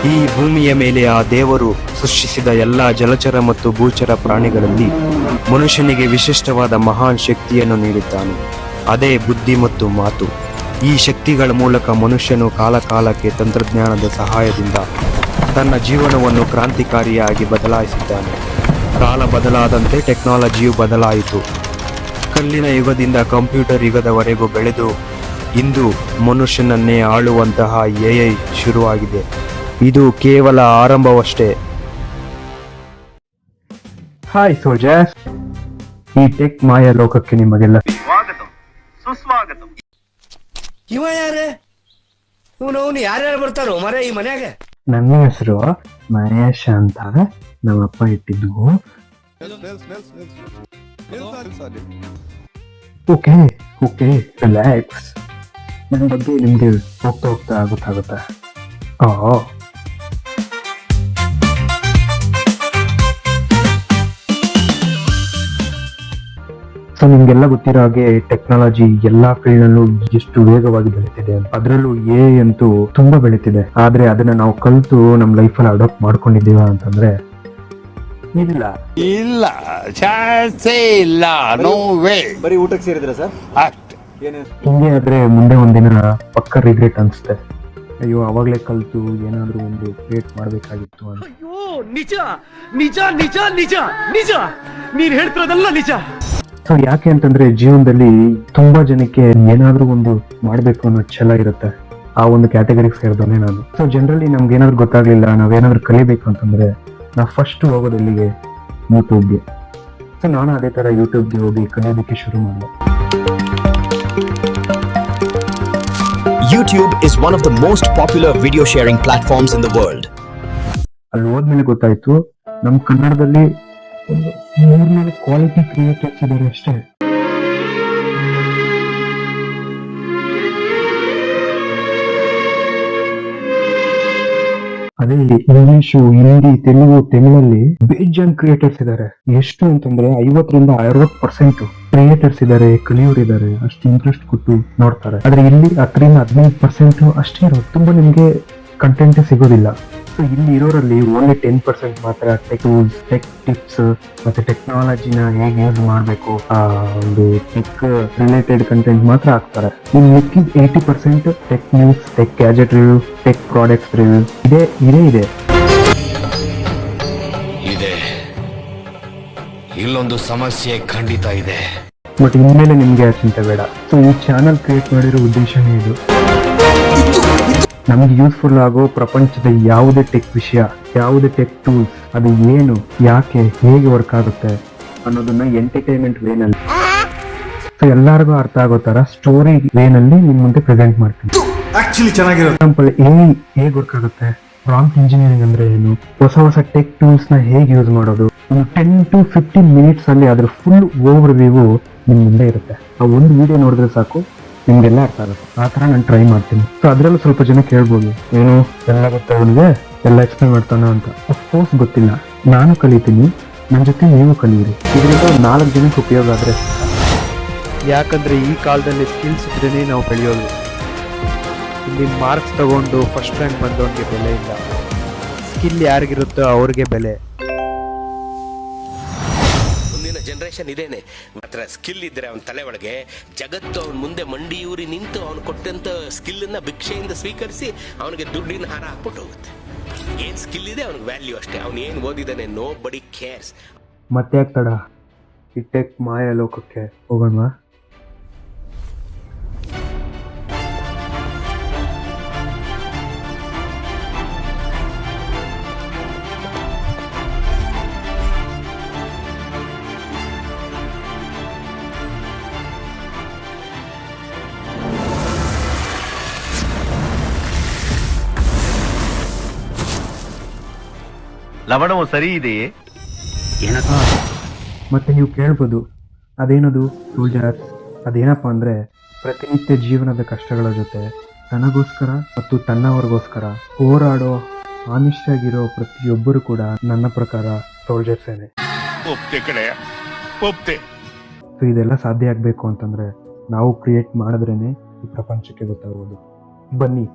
ಈ ಭೂಮಿಯ ಮೇಲೆ ಆ ದೇವರು ಸೃಷ್ಟಿಸಿದ ಎಲ್ಲ ಜಲಚರ ಮತ್ತು ಭೂಚರ ಪ್ರಾಣಿಗಳಲ್ಲಿ ಮನುಷ್ಯನಿಗೆ ವಿಶಿಷ್ಟವಾದ ಮಹಾನ್ ಶಕ್ತಿಯನ್ನು ನೀಡಿದ್ದಾನೆ. ಅದೇ ಬುದ್ಧಿ ಮತ್ತು ಮಾತು. ಈ ಶಕ್ತಿಗಳ ಮೂಲಕ ಮನುಷ್ಯನು ಕಾಲಕಾಲಕ್ಕೆ ತಂತ್ರಜ್ಞಾನದ ಸಹಾಯದಿಂದ ತನ್ನ ಜೀವನವನ್ನು ಕ್ರಾಂತಿಕಾರಿಯಾಗಿ ಬದಲಾಯಿಸಿದ್ದಾನೆ. ಕಾಲ ಬದಲಾದಂತೆ ಟೆಕ್ನಾಲಜಿಯು ಬದಲಾಯಿತು. ಕಲ್ಲಿನ ಯುಗದಿಂದ ಕಂಪ್ಯೂಟರ್ ಯುಗದವರೆಗೂ ಬೆಳೆದು ಇಂದು ಮನುಷ್ಯನನ್ನೇ ಆಳುವಂತಹ ಎಐ ಶುರುವಾಗಿದೆ. ಇದು ಕೇವಲ ಆರಂಭವಷ್ಟೇ. ಹಾಯ್ ಸೋಲ್ಜರ್ಸ್, ಈ ಟೆಕ್ ಮಾಯಾ ಲೋಕಕ್ಕೆ ನಿಮಗೆಲ್ಲ ಸುಸ್ವಾಗತ. ಇವ ಯಾರೇ? ಇವನು ಯಾರ್ಯಾರು ಬರ್ತಾರೋ ಮರೆ ಈ ಮನ್ಯಾಗ? ನನ್ನ ಹೆಸರು ಮಹೇಶ್ ಅಂತ ನಮ್ಮಪ್ಪ ಇಟ್ಟಿದ್ವು. Okay okay relax. ನನ್ನ ಬಗ್ಗೆ ನಿಮ್ಗೆ ಹೋಗ್ತಾ ಹೋಗ್ತಾ ಗೊತ್ತಾಗುತ್ತೆ. ಸೊ ನಿಮ್ಗೆಲ್ಲ ಗೊತ್ತಿರೋ ಹಾಗೆ ಟೆಕ್ನಾಲಜಿ ಎಲ್ಲಾ ಫೀಲ್ಡ್ ನಲ್ಲೂ ಎಷ್ಟು ವೇಗವಾಗಿ ಬೆಳೀತಿದೆ. ಅದರಲ್ಲೂ ಎ ಅಂತೂ ತುಂಬಾ ಬೆಳೀತಿದೆ. ಆದ್ರೆ ಅದನ್ನ ನಾವು ಕಲಿತು ನಮ್ ಲೈಫ್ ಅಲ್ಲಿ ಅಡಾಪ್ಟ್ ಮಾಡ್ಕೊಂಡಿದ್ದೀವ ಅಂತಂದ್ರೆ ಇಲ್ಲ ಇಲ್ಲ, ಚಾನ್ಸೇ ಇಲ್ಲ. No way. ಬರೀ ಊಟಕ್ಕೆ ಸೇರಿದ್ರ ಸರ್? ಅಷ್ಟೇ. ಹಿಂಗೆ ಆದ್ರೆ ಮುಂದೆ ಒಂದಿನ ಪಕ್ಕ ರಿಗ್ರೆಟ್ ಅನ್ಸುತ್ತೆ. ಅಯ್ಯೋ ಅವಾಗ್ಲೇ ಕಲ್ತು ಏನಾದ್ರೂ ಒಂದು ಕ್ರಿಯೇಟ್ ಮಾಡ್ಬೇಕಾಗಿತ್ತು ಅಂತ. ಅಯ್ಯೋ ನಿಜ ನಿಜ ನಿಜ ನಿಜ ನಿಜ, ನೀನ್ ಹೇಳ್ತಿರೋದಲ್ಲ ನಿಜ. ಸೊ ಯಾಕೆ ಅಂತಂದ್ರೆ ಜೀವನದಲ್ಲಿ ತುಂಬಾ ಜನಕ್ಕೆ ಏನಾದ್ರೂ ಒಂದು ಮಾಡ್ಬೇಕು ಅನ್ನೋ ಛಲ ಇರುತ್ತೆ. ಆ ಒಂದು ಕ್ಯಾಟಗರಿಗೆ ಸೇರಿದವನೇ ನಾನು. ಸೊ ಜನರಲಿ ನಮ್ಗೆ ಏನಾದ್ರು ಗೊತ್ತಾಗ್ಲಿಲ್ಲ, ನಾವೇನಾದ್ರೂ ಕಲಿಬೇಕು ಅಂತಂದ್ರೆ ನಾವು ಫಸ್ಟ್ ಹೋಗೋದು ಎಲ್ಲಿಗೆ? ಯೂಟ್ಯೂಬ್ಗೆ. ಸೊ ನಾನು ಅದೇ ತರ ಯೂಟ್ಯೂಬ್ಗೆ ಹೋಗಿ ಕಲಿಯೋದಕ್ಕೆ ಶುರು ಮಾಡಿದೆ. YouTube is one of the most popular video sharing platforms in the world. ಅಲ್ಲಿ ಹೋದ್ಮೇಲೆ ಗೊತ್ತಾಯ್ತು ನಮ್ ಕನ್ನಡದಲ್ಲಿ ಒಂದು 3-4 ಕ್ವಾಲಿಟಿ ಕ್ರಿಯೇಟರ್ಸ್ ಇದ್ದಾರೆ ಅಷ್ಟೇ. ಅದೇ ಇಂಗ್ಲಿಷು, ಹಿಂದಿ, ತೆಲುಗು, ತಮಿಳಲ್ಲಿ ಬೇಜಾನ್ ಕ್ರಿಯೇಟರ್ಸ್ ಇದ್ದಾರೆ. ಎಷ್ಟು ಅಂತಂದ್ರೆ 50-60% ಕ್ರಿಯೇಟರ್ಸ್ ಇದ್ದಾರೆ, ಕಲಿಯೋರಿದ್ದಾರೆ, ಅಷ್ಟು ಇಂಟ್ರೆಸ್ಟ್ ಕೊಟ್ಟು ನೋಡ್ತಾರೆ. ಆದ್ರೆ ಇಲ್ಲಿ 10-15% ಅಷ್ಟೇ ಇರೋದು. ತುಂಬಾ ನಿಮ್ಗೆ ಕಂಟೆಂಟ್ ಸಿಗೋದಿಲ್ಲ. ಸೊ ಇಲ್ಲಿ ಇರೋರಲ್ಲಿ ಓನ್ಲಿ 10% ಮಾತ್ರ ಟೆಕ್ ಟೂಲ್ಸ್, ಟೆಕ್ ಟಿಪ್ಸ್ ಮತ್ತೆ ಟೆಕ್ನಾಲಜಿನ ಹೇಗೆ ಯೂಸ್ ಮಾಡಬೇಕು, ಒಂದು ಟೆಕ್ ರಿಲೇಟೆಡ್ ಕಂಟೆಂಟ್ ಮಾತ್ರ ಹಾಕ್ತಾರೆ. ಇನ್ನು ಮಿಕ್ಕಿದ 80% tech news, tech gadget review, tech products review ಇದೆ. ಇಲ್ಲೊಂದು ಸಮಸ್ಯೆ ಖಂಡಿತ ಇದೆ. ಬಟ್ ಇನ್ಮೇಲೆ ನಿಮ್ಗೆ ಆ ಚಿಂತೆ ಬೇಡ. ಸೊ ಈ ಚಾನಲ್ ಕ್ರಿಯೇಟ್ ಮಾಡಿರೋ ಉದ್ದೇಶನೇ ಇದು. ನಮ್ಗೆ ಯೂಸ್ಫುಲ್ ಆಗೋ ಪ್ರಪಂಚದ ಯಾವುದೇ ಟೆಕ್ ವಿಷಯ, ಯಾವುದೇ ಟೆಕ್ ಟೂಲ್ಸ್, ಅದು ಏನು, ಯಾಕೆ, ಹೇಗೆ ವರ್ಕ್ ಆಗುತ್ತೆ ಅನ್ನೋದನ್ನ ಎಂಟರ್ಟೈನ್ಮೆಂಟ್ ವೇನಲ್ಲಿ, ಸೊ ಎಲ್ಲರಿಗೂ ಅರ್ಥ ಆಗೋ ತರ ಸ್ಟೋರಿ ವೇನಲ್ಲಿ ನಿಮ್ ಮುಂದೆ ಪ್ರೆಸೆಂಟ್ ಮಾಡ್ತೀನಿ. ಎಕ್ಸಾಂಪಲ್ ಹೇಗೆ ವರ್ಕ್ ಆಗುತ್ತೆ, ಪ್ರಾಂಪ್ಟ್ ಇಂಜಿನಿಯರಿಂಗ್ ಅಂದ್ರೆ ಏನು, ಹೊಸ ಟೆಕ್ ಟೂಲ್ಸ್ ನ ಹೇಗೆ ಯೂಸ್ ಮಾಡೋದು, ಒಂದು 10-15 ಮಿನಿಟ್ಸ್ ಅಲ್ಲಿ ಅದ್ರ ಫುಲ್ ಓವರ್ ವ್ಯೂ ನಿಮ್ ಮುಂದೆ ಇರುತ್ತೆ. ಆ ಒಂದು ವಿಡಿಯೋ ನೋಡಿದ್ರೆ ಸಾಕು ನಿಮ್ಗೆಲ್ಲ ಅರ್ಥ ಆಗುತ್ತೆ. ಆ ತರ ನಾನು ಟ್ರೈ ಮಾಡ್ತೀನಿ. ಸೊ ಅದ್ರಲ್ಲೂ ಸ್ವಲ್ಪ ಜನ ಕೇಳ್ಬೋದು, ಏನು ಎಲ್ಲ ಗೊತ್ತ ಅವನಿಗೆ, ಎಲ್ಲ ಎಕ್ಸ್ಪ್ಲೇನ್ ಮಾಡ್ತಾನ ಅಂತ. ಅಫ್ಕೋರ್ಸ್ ಗೊತ್ತಿಲ್ಲ, ನಾನು ಕಲಿತೀನಿ, ನನ್ನ ಜೊತೆ ನೀವು ಕಲಿಯಿರಿ. ಇದರಿಂದ 4 ಜನಕ್ಕೆ ಉಪಯೋಗ ಆದ್ರೆ. ಯಾಕಂದ್ರೆ ಈ ಕಾಲದಲ್ಲಿ ಸ್ಕಿಲ್ಸ್ ಇದ್ರೇನೆ ನಾವು ಬೆಳೆಯೋದು. ಇಲ್ಲಿ ಮಾರ್ಕ್ಸ್ ತಗೊಂಡು ಫಸ್ಟ್ ರ್ಯಾಂಕ್ ಬಂದವನಿಗೆ ಬೆಲೆ ಇಲ್ಲ. ಸ್ಕಿಲ್ ಯಾರಿಗಿರುತ್ತೋ ಅವ್ರಿಗೆ ಬೆಲೆ. ಮುಂದಿನ ಜನರೇಷನ್ ಇದೇನೆ. ಮಾತ್ರ ಸ್ಕಿಲ್ ಇದ್ರೆ ಅವನ ತಲೆ ಒಳಗೆ ಜಗತ್ತು ಅವನ ಮುಂದೆ ಮಂಡಿಯೂರಿ ನಿಂತು ಅವನು ಕೊಟ್ಟಂತ ಸ್ಕಿಲ್ ಅನ್ನ ಭಿಕ್ಷೆಯಿಂದ ಸ್ವೀಕರಿಸಿ ಅವನಿಗೆ ದುಡ್ಡಿನ ಹಾರ ಹಾಕ್ಬಿಟ್ಟು ಹೋಗುತ್ತೆ. ಏನ್ ಸ್ಕಿಲ್ ಇದೆ ಅವನಿಗೆ ವ್ಯಾಲ್ಯೂ ಅಷ್ಟೇ. ಅವನು ಏನ್ ಓದಿದಾನೆ ನೋ ಬಡಿ ಕೇರ್ಸ್. ಮತ್ತೆ ಯಾಕೆ ತಡ, ಈ ಟೆಕ್ ಮಾಯಾ ಲೋಕಕ್ಕೆ ಹೋಗೋಣ. ಲವಣವು ಸರಿ ಇದೆಯೇ? ಮತ್ತೆ ನೀವು ಕೇಳ್ಬೋದು, ಅದೇನದು ಸೋಲ್ಜರ್ಸ್? ಅದೇನಪ್ಪ ಅಂದ್ರೆ ಪ್ರತಿನಿತ್ಯ ಜೀವನದ ಕಷ್ಟಗಳ ಜೊತೆ ತನಗೋಸ್ಕರ ಮತ್ತು ತನ್ನವರಿಗೋಸ್ಕರ ಹೋರಾಡೋ ಆನಿಸ್ಟ್ ಆಗಿರೋ ಪ್ರತಿಯೊಬ್ಬರು ಕೂಡ ನನ್ನ ಪ್ರಕಾರ ಸೋಲ್ಜರ್ಸೇನೆ. ಸೊ ಇದೆಲ್ಲ ಸಾಧ್ಯ ಆಗ್ಬೇಕು ಅಂತಂದ್ರೆ ನಾವು ಕ್ರಿಯೇಟ್ ಮಾಡಿದ್ರೇನೆ ಈ ಪ್ರಪಂಚಕ್ಕೆ ಗೊತ್ತಾಗೋದು. ಬನ್ನಿ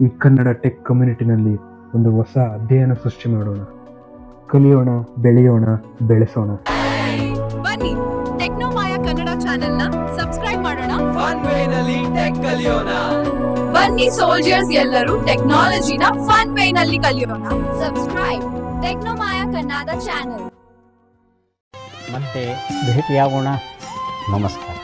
ಈ ಕನ್ನಡ ಟೆಕ್ ಕಮ್ಯುನಿಟಿನಲ್ಲಿ ಒಂದು ಹೊಸ ಅಧ್ಯಯನ ಸೃಷ್ಟಿ ಮಾಡೋಣ. ಕಲಿಯೋಣ, ಬೆಳೆಯೋಣ, ಬೆಳೆಸೋಣ. ಬನ್ನಿ ಟೆಕ್ನೋಮಾಯಾ ಕನ್ನಡ ಚಾನೆಲ್ ನ ಸಬ್ಸ್ಕ್ರೈಬ್ ಮಾಡೋಣ. ಬನ್ನಿ ಸೋಲ್ಜರ್ಸ್ ಎಲ್ಲರೂ ಟೆಕ್ನಾಲಜಿನ ಫನ್ ವೇ ನಲ್ಲಿ ಕಲಿಯೋಣ. Subscribe Technomaya Kannada channel. ಮತ್ತೆ ಭೇಟಿಯಾಗೋಣ. ನಮಸ್ಕಾರ.